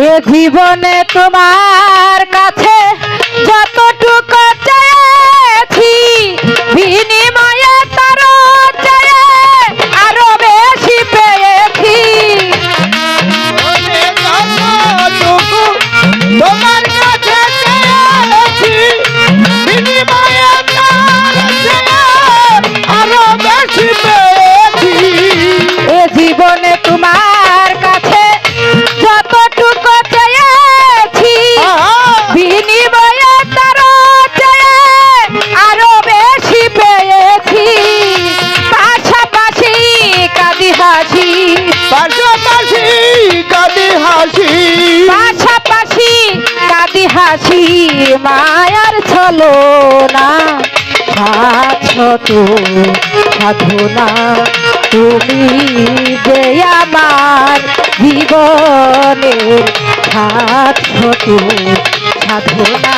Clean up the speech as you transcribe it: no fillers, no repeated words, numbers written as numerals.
এ জীবনে তোমার কাছে যতটুকু চেয়েছি বিনিময়ে তার চেয়ে আরো বেশি পেয়েছি। তোমার কাছে চেয়েছি বিনিময়ে তার চেয়ে আরো বেশি পেয়েছি। এ জীবনে তোমার কাছে যতটুকু চেয়েছি বিনিময়ে তার চেয়ে আরো বেশি পেয়েছি। পাশাপাশি কাঁদি হাসি, পাশাপাশি কাঁদি হাসি, পাশাপাশি কাঁদি হাসি মায়ার ছলনা ছাড়ছ তো সাধনা তুমি যে আমার জীবনে ছাড়ছ তো সাধনা।